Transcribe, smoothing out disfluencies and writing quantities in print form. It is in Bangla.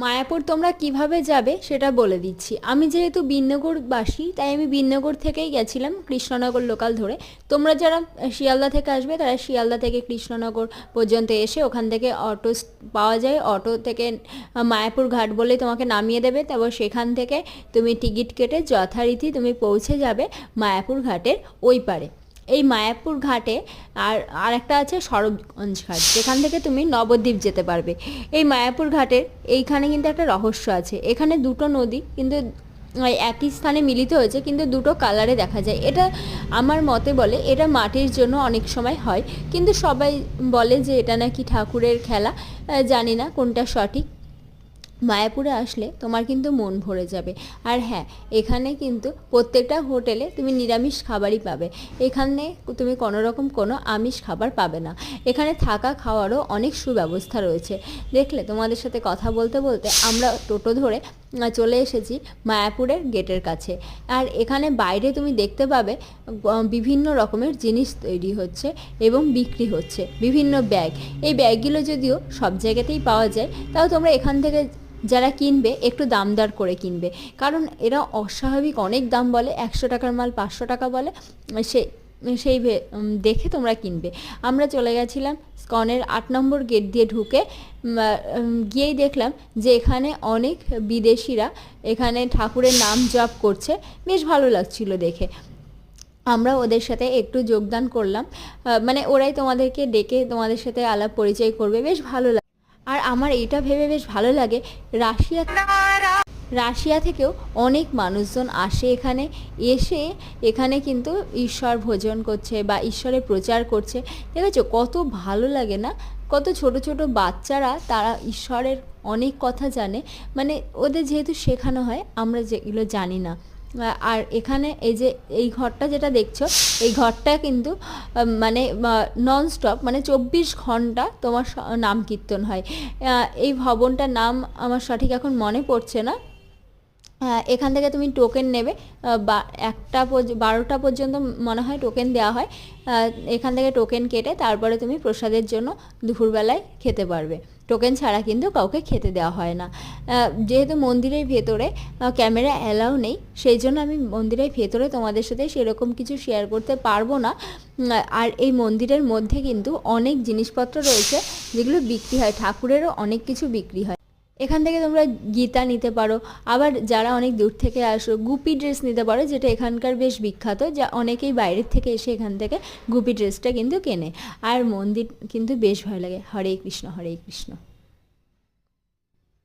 মায়াপুর তোমরা কিভাবে যাবে সেটা বলে দিচ্ছি। আমি যেহেতু বিন্নগরবাসী তাই আমি বিন্নগর থেকেই গেছিলাম কৃষ্ণনগর লোকাল ধরে। তোমরা যারা শিয়ালদা থেকে আসবে তারা শিয়ালদা থেকে কৃষ্ণনগর পর্যন্ত এসে ওখান থেকে অটো পাওয়া যায়, অটো থেকে মায়াপুর ঘাট বলেই তোমাকে নামিয়ে দেবে। তারপর সেখান থেকে তুমি টিকিট কেটে যথারীতি তুমি পৌঁছে যাবে মায়াপুর ঘাটের ওই পারে। এই মায়াপুর ঘাটে আর একটা আছে সরবগঞ্জ ঘাট, যেখান থেকে তুমি নবদ্বীপ যেতে পারবে। এই মায়াপুর ঘাটের এইখানে কিন্তু একটা রহস্য আছে। এখানে দুটো নদী কিন্তু একই স্থানে মিলিত হয়েছে, কিন্তু দুটো কালারে দেখা যায়। এটা আমার মতে বলে এটা মাটির জন্য অনেক সময় হয়, কিন্তু সবাই বলে যে এটা নাকি ঠাকুরের খেলা। জানি না কোনটা সঠিক। মায়াপুরে আসলে তোমার কিন্তু মন ভরে যাবে। আর হ্যাঁ, এখানে কিন্তু প্রত্যেকটা হোটেলে তুমি নিরামিষ খাবারই পাবে। এখানে তুমি কোনোরকম কোনো আমিষ খাবার পাবে না। এখানে থাকা খাওয়ারও অনেক সুব্যবস্থা রয়েছে। দেখলে, তোমাদের সাথে কথা বলতে বলতে আমরা টোটো ধরে চলে এসেছি মায়াপুরের গেটের কাছে। আর এখানে বাইরে তুমি দেখতে পাবে বিভিন্ন রকমের জিনিস তৈরি হচ্ছে এবং বিক্রি হচ্ছে, বিভিন্ন ব্যাগ। এই ব্যাগগুলো যদিও সব জায়গাতেই পাওয়া যায়, তাও তোমরা এখান থেকে যারা কিনবে একটু দাম দর করে কিনবে, কারণ এরা অস্বাভাবিক অনেক দাম বলে। 100 টাকার মাল 500 টাকা বলে। সে সেই দেখে তোমরা কিনবে। আমরা চলে গেছিলাম স্কনের 8 নম্বর গেট দিয়ে ঢুকে। গিয়েই দেখলাম যে এখানে অনেক বিদেশিরা এখানে ঠাকুরের নাম জপ করছে। বেশ ভালো লাগছিল দেখে। আমরা ওদের সাথে একটু যোগদান করলাম। মানে ওরাই তোমাদেরকে ডেকে তোমাদের সাথে আলাপ পরিচয় করবে, বেশ ভালো লাগে। আর আমার এটা ভেবে বেশ ভালো লাগে, রাশিয়া থেকেও অনেক মানুষজন আসে এখানে। এসে এখানে কিন্তু ঈশ্বর ভোজন করছে বা ঈশ্বরের প্রচার করছে। দেখেছো কত ভালো লাগে না? কত ছোট ছোট বাচ্চারা তারা ঈশ্বরের অনেক কথা জানে। মানে ওদের যেহেতু শেখানো হয়, আমরা যেগুলো জানি না। আর এখানে এই যে এই ঘরটা যেটা দেখছো, এই ঘরটা কিন্তু মানে ননস্টপ, মানে 24 ঘন্টা তোমার নাম কীর্তন হয়। এই ভবনটার নাম আমার সঠিক এখন মনে পড়ছে না। এখান থেকে তুমি টোকেন নেবে, বা 12টা পর্যন্ত মনে হয় টোকেন দেওয়া হয়। এখান থেকে টোকেন কেটে তারপরে তুমি প্রসাদের জন্য দুপুরবেলায় খেতে পারবে। টোকেন ছাড়া কিন্তু কাউকে খেতে দেওয়া হয় না। যেহেতু মন্দিরের ভেতরে ক্যামেরা অ্যালাউ নেই, সেই জন্য আমি মন্দিরের ভেতরে তোমাদের সাথে সেরকম কিছু শেয়ার করতে পারবো না। আর এই মন্দিরের মধ্যে কিন্তু অনেক জিনিসপত্র রয়েছে যেগুলো বিক্রি হয়, ঠাকুরেরও অনেক কিছু বিক্রি হয়। এখান থেকে তোমরা গীতা নিতে পারো। আবার যারা অনেক দূর থেকে আসো, গুপি ড্রেস নিতে পারো, যেটা এখানকার বেশ বিখ্যাত। যা অনেকেই বাইরের থেকে এসে এখান থেকে গুপি ড্রেসটা কিন্তু কেনে। আর মন্দির কিন্তু বেশ ভালো লাগে। হরে কৃষ্ণ, হরে কৃষ্ণ।